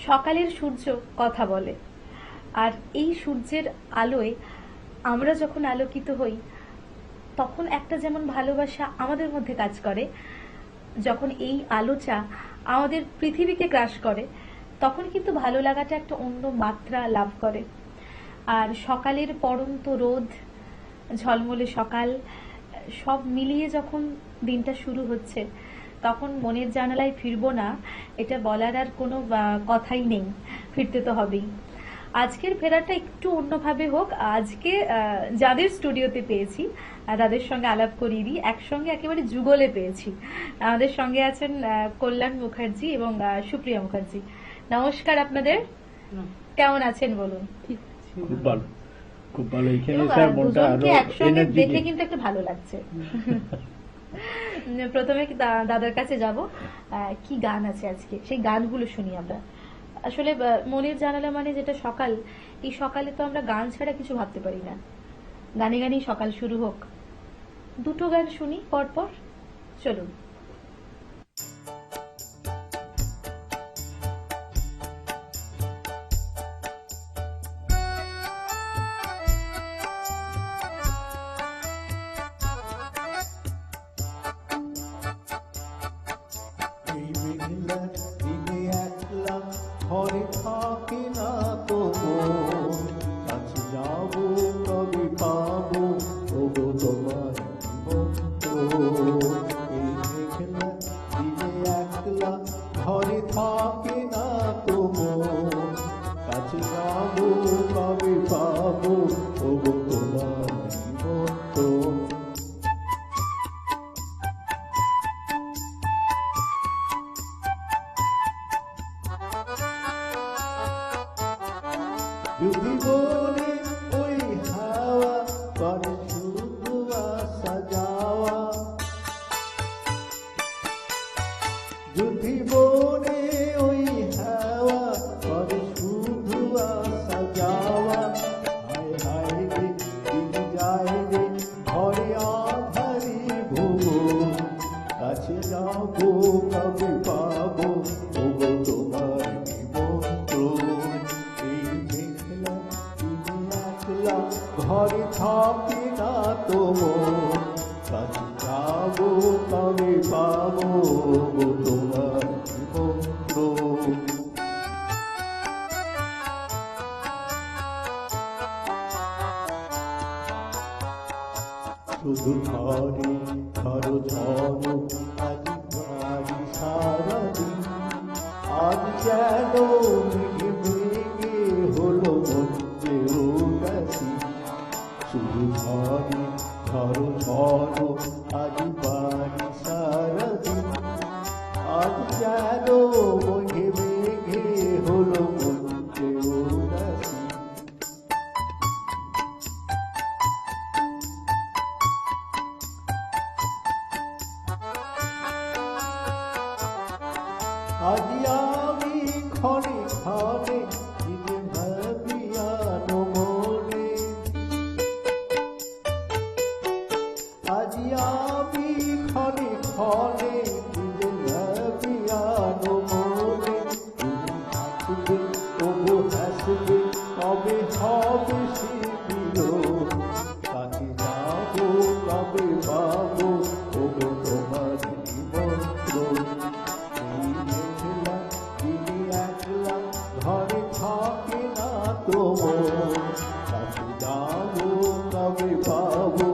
সকালের সূর্য কথা বলে, আর এই সূর্যের আলোয় আমরা যখন আলোকিত হই তখন একটা যেমন ভালোবাসা আমাদের মধ্যে কাজ করে, যখন এই আলোটা আমাদের পৃথিবীকে গ্রাস করে তখন কিন্তু ভালো লাগাটা একটা অন্য মাত্রা লাভ করে। আর সকালের পড়ন্ত রোদ, ঝলমলে সকাল, সব মিলিয়ে যখন দিনটা শুরু হচ্ছে তখন মনের জানালায় ফিরবো না এটা বলার আর কোনো কথাই নেই, ফিরতে তো হবেই। আজকের ফেরাটা একটু অন্যভাবে হোক। আজকে যাদের স্টুডিওতে পেয়েছি তাদের সঙ্গে আলাপ করিয়ে দিই, একসঙ্গে একেবারে যুগলে পেয়েছি। আমাদের সঙ্গে আছেন কল্যাণ মুখার্জি এবং সুপ্রিয়া মুখার্জি। নমস্কার আপনাদের, কেমন আছেন বলুন? খুব ভালো, খুব ভালো। দুজনকে একসঙ্গে দেখে কিন্তু একটু ভালো লাগছে। প্রথমে দাদার কাছে যাব, কি গান আছে আজকে সেই গানগুলো শুনি আমরা। আসলে মনের জানালা মানে যেটা সকাল, এই সকালে তো আমরা গান ছাড়া কিছু ভাবতে পারি না। গানে গানেই সকাল শুরু হোক। দুটো গান শুনি পরপর, চলুন। ঘরে থাকে না তো কাছে যাবো কবে পাবো ওগো তোমার এই মেঘলা দিনে একলা ঘরে থাকে না তো কাছে যাবো কবে পাবো ওগো তোমার যদি বলে ওই হাওয়া করে শুধু আসা যাওয়া, যদি বলে ওই হাওয়া করে শুধু আসা যাওয়া, হায় হায় রে দিন যায় রে ঘরে আধারি ভুবন, কাছে যাবো কবে পাবো ওগো তোমার ঘরে থাকে না তো কাছে যাবো কবে পাবো তোমার মন্ত্র। শুধু ঘরে ঘর ঝড় আজ বাড়ি সারাদিন, আজ যেন মেঘে মেঘে হলো মধ্যে উদাসী। শুধু ঘরে ঘর ঝড় আজ বাড়ি সারাদিন, আজ যেন মেঘে মেঘে হলো মধ্যে উদাসী। আজ আমি ক্ষণে ক্ষণে নিজে ভাবিয়ানো মনে, আজ আমি ক্ষণে ক্ষণে নিজে ভাবিয়ানো মনে। তুমি হাসবে তবু হাসবে কবে হবে শিবির, কাছে যাবো কবে পাবো ওগো তোমার মন্ত্র। ঘরে থাকে না তো কাছে যাবো কবে পাবো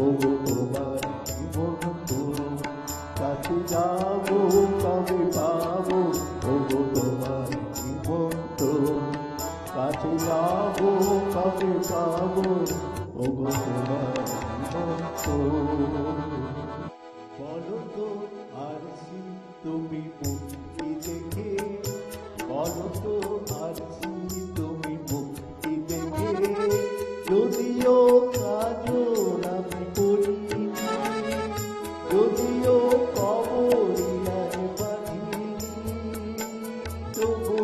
ওগো তোমার মন্ত্র, কাছে যাবো কবে পাবো ওগো তোমার মন্ত্র, কাছে যাবো কবে পাবো ওগো তোমার মন্ত্র। বলো তো আর তুমি মুক্তি দেখে, বলো তো আর তুমি মুক্তি দেখে, যদিও কাজল আমি করিনি, যদিও কবরিয়ার বাঁধিনি, তবু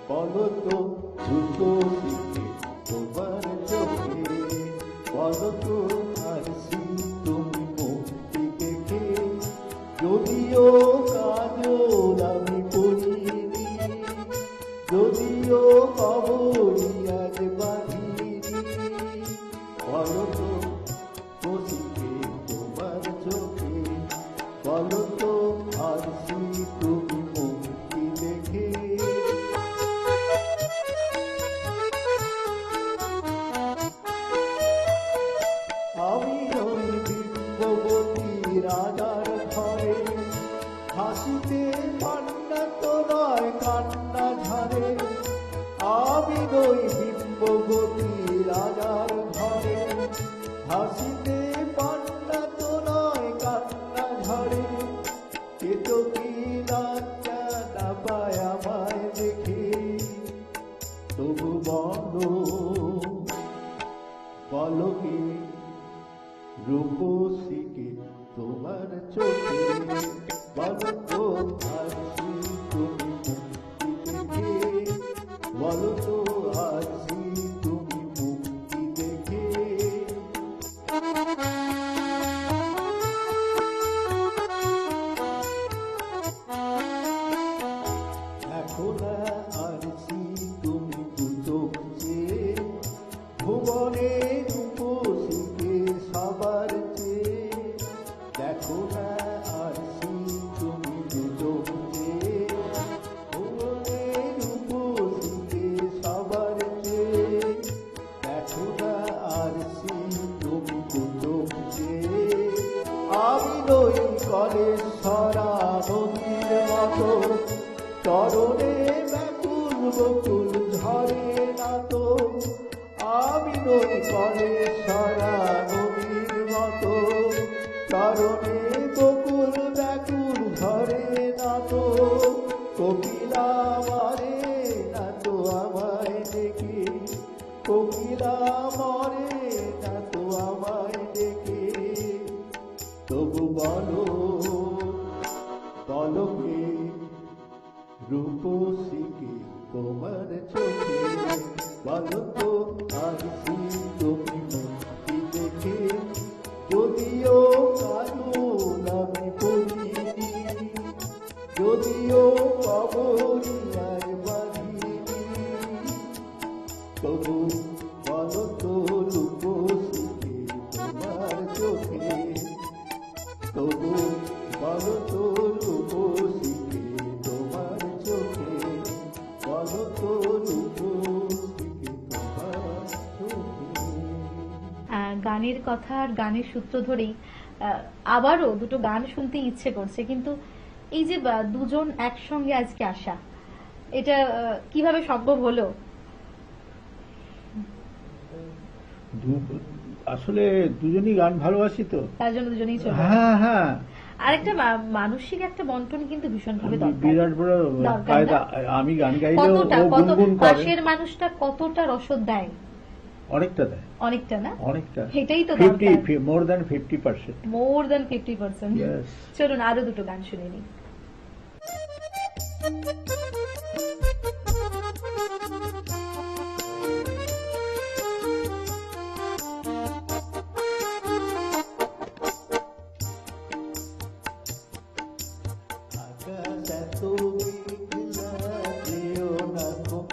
বলো তো দুটো দিকে তোমার চোখে, বলো তো আর তুমি মুক্তি দেখে, যদিও কাজল আমি করিনি, যদিও কবরি আজ বাঁধিনি, বলো তো বসিবে তোমার চোখে, বলো তো হাসি তুমি মুক্তি দেখে। আমি ওই বিম্ববতী রাজার ঘরে, হাসিতে কান্না তো নয় কান্না ঝরে। আমি ওই বিম্ববতী রাজার ঘরে, হাসিতে কান্না তো নয় কান্না ঝরে। কে তো কি লজ্জা না পায় আমায় দেখে, তবু বলো বলো কি রূপসীকে তোমার চোখে, বলো তো হাসি তুমি মুক্তি দেখে, বলো তো হাসি তুমি মুক্তি দেখে। এখন হাসি তুমি দুচোখ চেয়ে, ভুবনে রূপসীকে সবার চেয়ে। দেখো না হাসি তুমি দুচোখ চেয়ে, ভুবনে রূপসীকে সবার চেয়ে। দেখো না হাসি তুমি দুচোখ চেয়ে। আমি নই কলেশ্বরা নদীর মতো, চরণে ব্যাকুল বকুল ঝরে না তো। আমি নই কলেশ্বরা নদীর মতো, চরণে বকুল ব্যাকুল ঝরে না তো। কোকিলা মরে না তো আমায় ডেকে, কোকিলা মরে না তো আমায় ডেকে। তবু বলো বলো কে রূপসীকে তোমার চোখে, বলো তো হাসি তুমি মুক্তি দেখে। যদিও কাজল আমি পড়িনি, যদিও কবরি আর বাঁধিনি, তবু বলো তো রূপসীকে তোমার চোখে, তবু বলো তো রূপসীকে তোমার চোখে, বলো তো রূপসীকে তোমার চোখে। গানের কথা আর গানের সূত্র ধরেই আবারও দুটো গান শুনতে ইচ্ছে করছে, কিন্তু এই যে দুজন একসঙ্গে আজকে আসা, এটা কিভাবে সম্ভব হলো? আসলে দুজনই গান ভালোবাসি তো, তার জন্য দুজনেই চলে। হ্যাঁ হ্যাঁ। আর একটা মানসিক একটা বন্টন কিন্তু ভীষণ ভাবে বিরাট বড় দরকার কায়দা। না? আমি গান গাইলেও কতটা ও গুনগুন করে, পাশের মানুষটা কতটা রসদ দেয়, অনেকটা দেয়, অনেকটা না, অনেকটা। এটাই তো 50 more than 50%। More than 50%। Yes. চলুন আরো দুটো গান শুনে নিই। আকাশ এত মেঘলা, যেও না খুব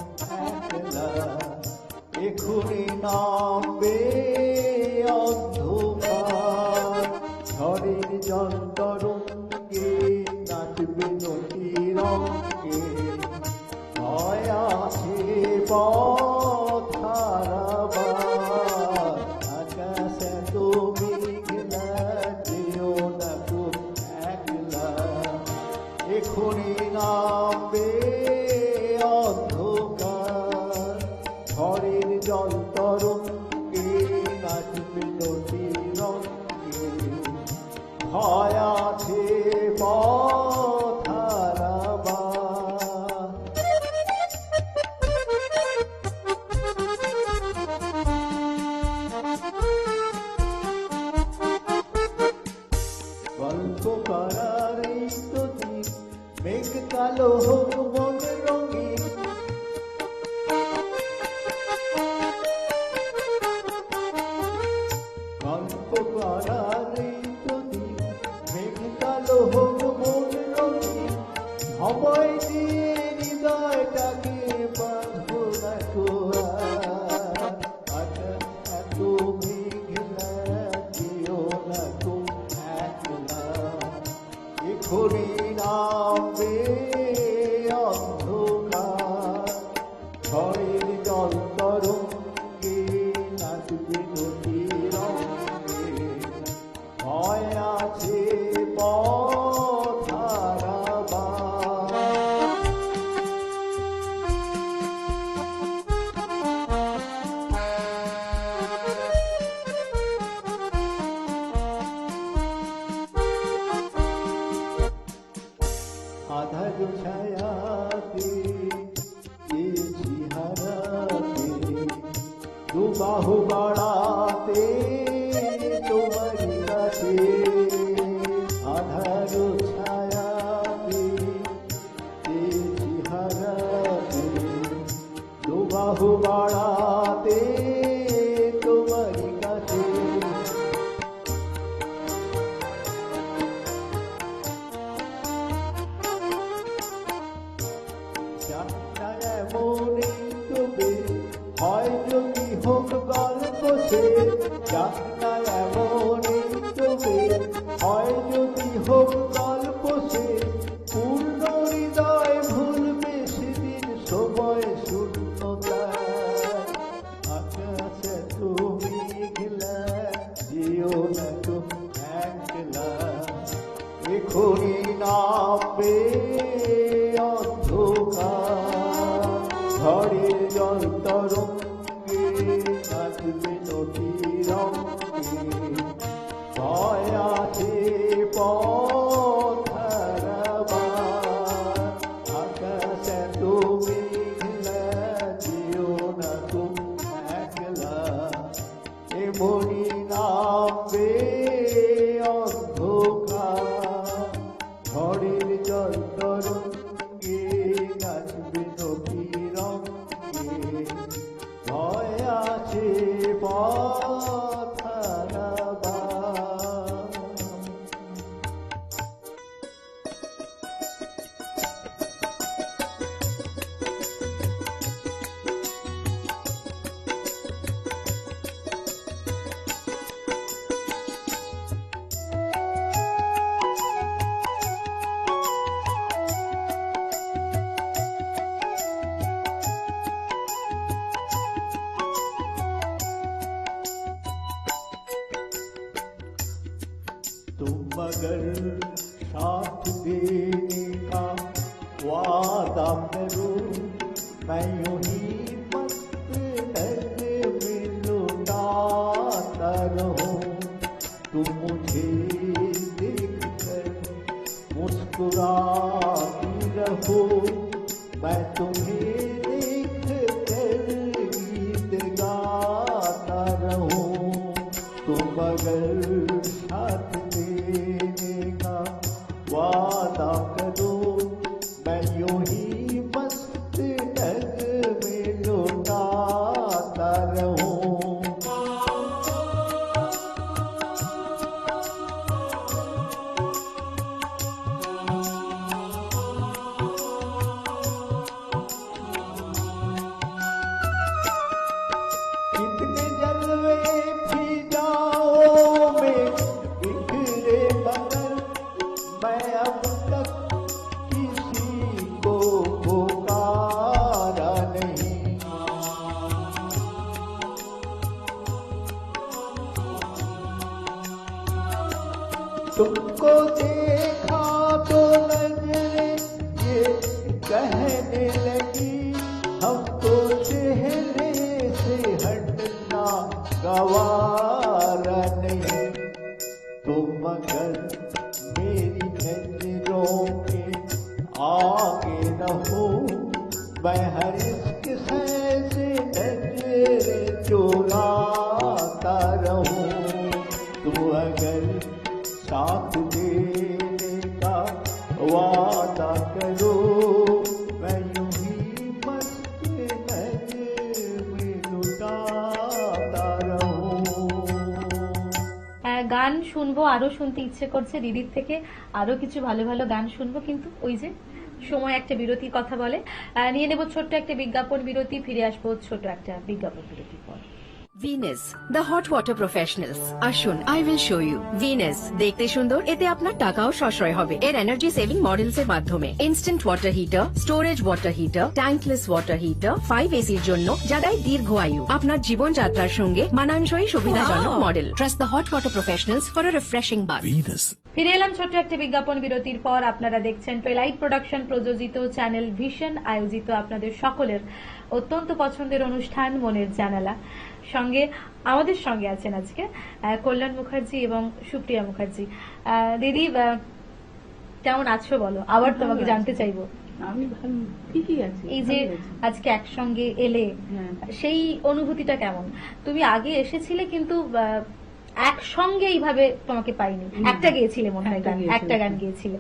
একলা, এখুনি নামবে অন্ধকার। ঝড়ের জল তরঙ্গে নাচবে নদী রঙ্গে, ভয় আছে পথ হারাবার। আকাশ এত মেঘলা, যেও না খুব একলা, এখুনি নামবে অন্ধকার। ঝড়ের জল তরঙ্গে নাচবে নদী রঙ্গে, ভয় আছে পথ হারাবার। গল্প করার এই তো দিন, মেঘ কালো হোক মন রঙিন। গল্প করার এই তো দিন, মেঘ কালো হোক মন রঙিন। সময় দিয়ে হৃদয়টাকে দুবাহু বাড়াতে তোমার কাছে আধার ছায়াতে চেয়েছি হারাতে দুবাহু বাড়াতে তোমার কাছে জাননা এমনই তবে হয় যদি হোক গল্প সে জাননা এমনই তবে হয় যদি হোক গল্প সে পূর্ণ হৃদয় ভুলবে সেদিন সময় শূন্যতা আকাশে তুমি ঘেলা যেও না তো একলা এখনই নামবে অন্ধকার ঝড়ের জল তরঙ্গে নাচবে নদীর রঙে ভয় আছে পথ হারাবার আকাশে তুমি ঘেলা যেও না তো একলা এমনি নামবে অন্ধকার ঝড়ের জল তরঙ্গে নাচবে নদীর রঙে ভয় আছে পথ হারাবার तुम अगर साथ देने का वादा करो मैं यूं ही मस्त नजर में लुटाता रहूं तुम मुझे देखकर मुस्कुराती रहो मैं तुम्हें देखकर गीत गाता रहूं तुम अगर साथ देने का वादा करो मैं यूं ही मस्त नग में लौटाता रहूं कितने जलवे फिजाओं में बिखरे मगर मैं अब तक किसी को पुकारा नहीं तुमको देखा तो नजरें ये कहने लगी हमको चेहरे से हटना गवारा नहीं तुम अगर मेरी नजरों के आगे न हो मैं हर इश्क से नजरें चुराता रहूं तुम अगर साथ देने का वादा करो मैं यूं ही मस्त नजर में लुटाता रहूं গান শুনবো, আরো শুনতে ইচ্ছে করছে দিদির থেকে, আরো কিছু ভালো ভালো গান শুনবো, কিন্তু ওই যে সময় একটা বিরতির কথা বলে। নিয়ে নেব ছোট্ট একটা বিজ্ঞাপন বিরতি, ফিরে আসবো ছোট একটা বিজ্ঞাপন বিরতির পর। Venus the hot water professionals. আসুন, I will show you. Venus দেখতে সুন্দর, এতে আপনার টাকাও সাশ্রয় হবে। এর এনার্জি সেভিং মডেলস এর মাধ্যমে instant water heater, storage water heater, tankless water heater, 5 এসির জন্য যা দেয় দীর্ঘ আয়ু। আপনার জীবনযাত্রার সঙ্গে মানানসই সুবিধাজনক model. Trust the hot water professionals for a refreshing bath. ফিরে এলাম ছোট্ট একটা বিজ্ঞাপন বিরতির পর। আপনারা দেখছেন টুইলাইট প্রোডাকশন প্রযোজিত চ্যানেল ভিশন আয়োজিত আপনাদের সকলের অত্যন্ত পছন্দের অনুষ্ঠান মনের জানালা। সঙ্গে আমাদের সঙ্গে আছেন আজকে কল্যাণ মুখার্জি এবং সুপ্রিয়া মুখার্জি। দিদি কেমন আছো বলো, আবার তোমাকে জানতে চাইবো। আমি ভালো, ঠিকই আছে। এই যে ভালো আছি। আজকে একসঙ্গে এলে, হ্যাঁ। সেই অনুভূতিটা কেমন? তুমি আগে এসেছিলে কিন্তু একসঙ্গে এইভাবে তোমাকে পাইনি। একটা গিয়েছিলে মনে হয় একটা গান, গেয়েছিলাম। একটা গান গিয়েছিলে।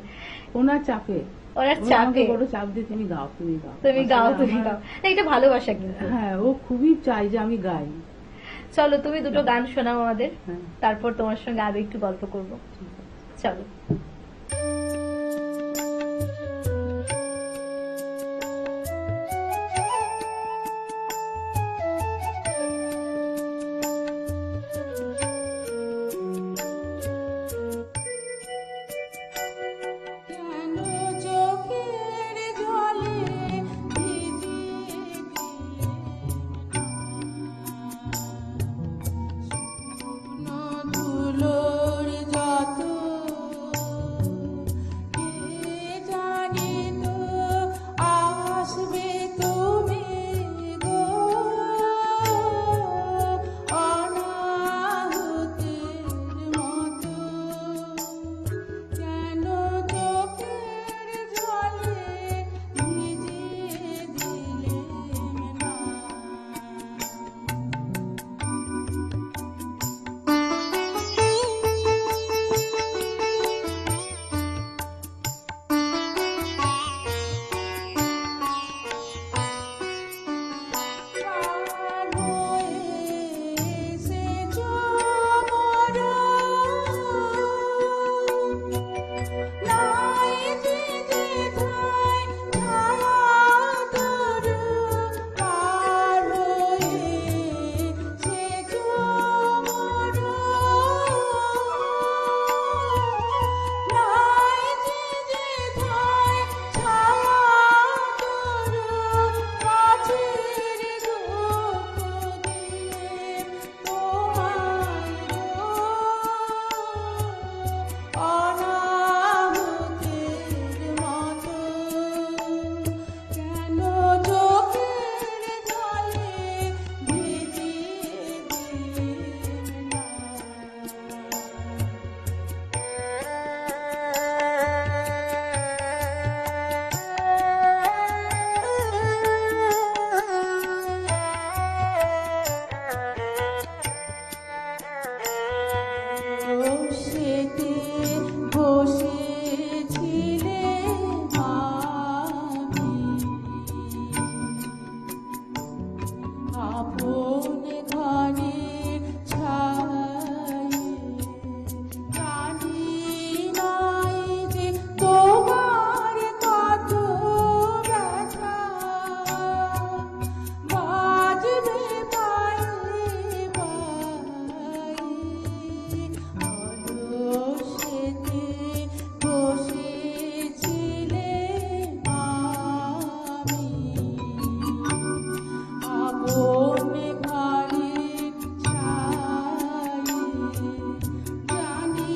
ওনার চাপে, ওনার ও আমাকে চাপে বড় চাপ দিয়ে তুমি গাও, তুমি গাও, তুমি গাও, আসলে তুমি আমার- গাও। না, এটা ভালোবাসা কিন্তু। হ্যাঁ, ও খুবই চাই যে আমি গাই। চলো তুমি দুটো গান শোনাও আমাদের, হ্যাঁ, তারপর তোমার সঙ্গে আরো একটু গল্প করব। ঠিক আছে। চলো। কেন চোখের জলে ভিজিয়ে শুকনো ধুলোর যত কে জানি তো আসবে তুমি গো অনাহুতির মতো। কেন চোখের জলে ভিজিয়ে দিলেন না? প্রাণ হয়ে এসেছো মোর, নাই যে যেথায় ছায়া তরু। প্রাণ হয়ে এসেছো মোর, নাই যে যেথায় ছায়া তরু। কাছের দুঃখ দিয়ে তোমায় অনাহুতির মতো। কেন চোখের জলে ভিজিয়ে দিলেন না? সেতে বসেছিলে মামি, আপন ঘরের ছায়ে। জানি নাই যে তোমার কত ব্যথা, বাজবে পায়ে পায়ে। অলসেতে বসেছিলে মামি, আপন ঘরের ছায়ে। জানি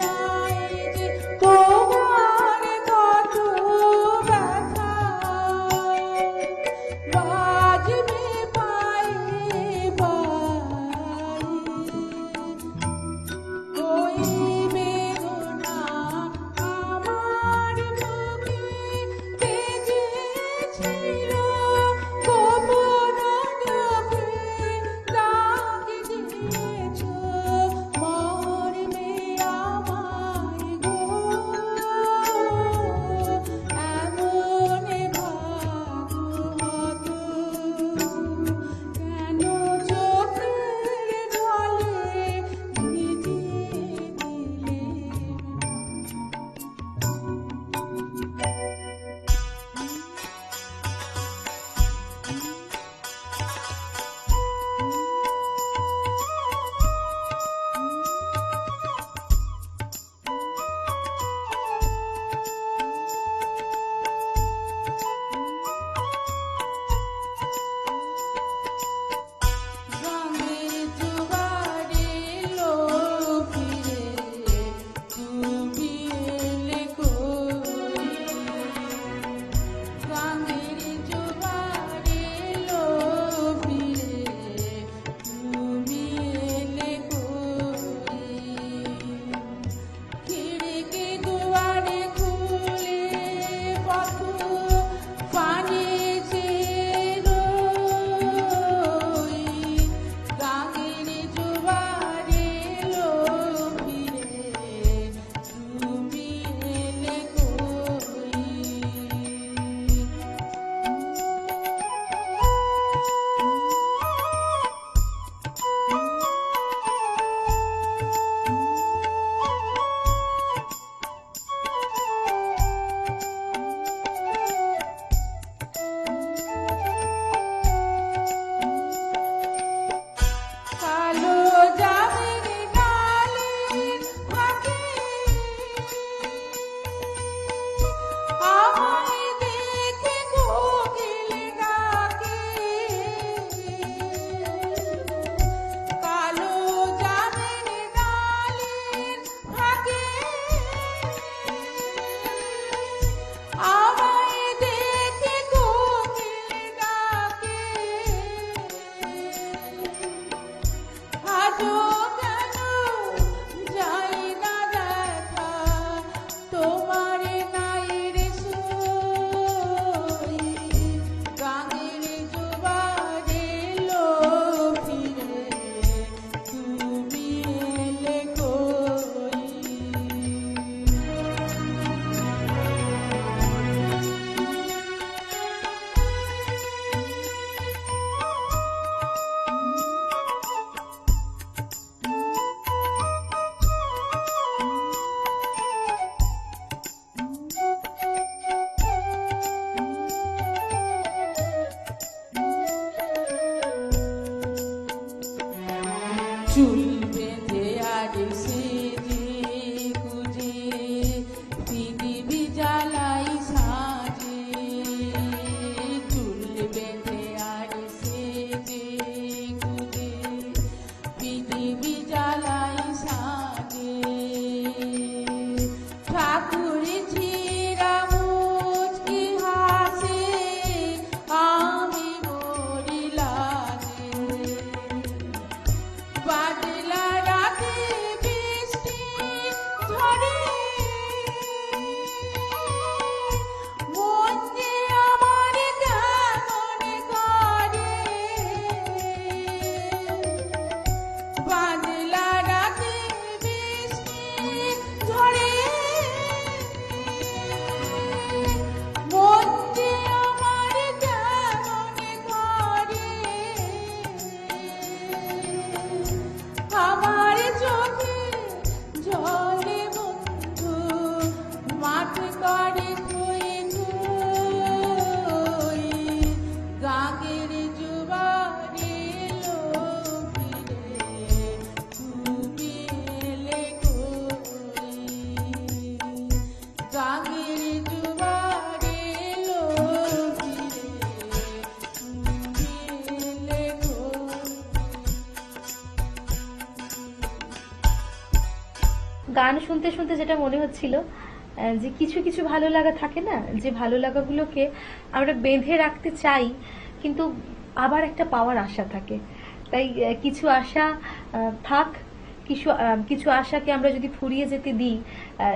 নাই যে তোমার কত ব্যথা, বাজবে পায়ে পায়ে। ওই বেদনা আমার বুকে বেজেছিল গোপন চুল বেঁধে আর সেজে গুজে পৃথিবী জ্বালাই সাজে চুল বেঁধে আর সেজে গুজে পৃথিবী জ্বালাই সাজে ঠাকুর ঝিরা মুচকি হাসে আমি মরি লাগে বাদলা রাতে বৃষ্টি ঝরে মন যে আমার কেমন করে বাদলা রাতে বৃষ্টি ঝরে মন যে আমার কেমন করে আমার চোখে জলে বন্ধু মাঠ করে তুই তুই গাঙের জুবারে লোকিরে তুমি এলে কই গাঙের জুবারে লোকিরে তুমি এলে কই গান শুনতে শুনতে যেটা মনে হচ্ছিল যে কিছু কিছু ভালো লাগা থাকে না, যে ভালো লাগাগুলোকে আমরা বেঁধে রাখতে চাই কিন্তু আবার একটা পাওয়ার আশা থাকে। তাই কিছু আশা থাক, কিছু আশাকে আমরা যদি ফুরিয়ে যেতে দিই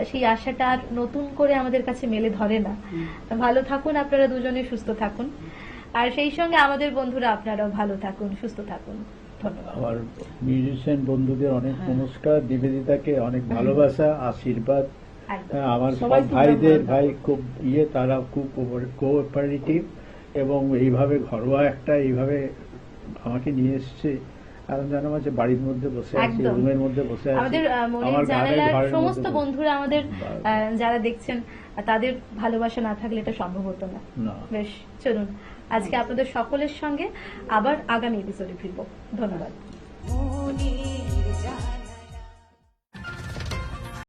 সেই আশাটা আর নতুন করে আমাদের কাছে মেলে ধরে না। ভালো থাকুন আপনারা দুজনে, সুস্থ থাকুন, আর সেই সঙ্গে আমাদের বন্ধুরা আপনারাও ভালো থাকুন, সুস্থ থাকুন। ধন্যবাদ। আমার মিউজিশিয়ান বন্ধুদের অনেক নমস্কার, নিবেদিতাকে অনেক ভালোবাসা, আশীর্বাদ। একদম। আমার সব সবাই খুব ভাইদের ভালো। ভাই খুব তারা খুব কোঅপারেটিভ এবং এইভাবে ঘরোয়া একটা এইভাবে আমাকে নিয়ে এসছে, এখন যেন আমার যে বাড়ির মধ্যে বসে আছি, একদম। রুমের মধ্যে বসে আছি। আমাদের মনের আমার গানের জানালার ঘরের সমস্ত মধ্যে বন্ধুরা আমাদের বাহ। যারা দেখছেন তাদের ভালোবাসা না থাকলে এটা সম্ভব হতো না। না। বেশ, চলুন আজকে আপনাদের সকলের সঙ্গে আবার আগামী এপিসোডে ফিরবো। ধন্যবাদ। মনের জানালা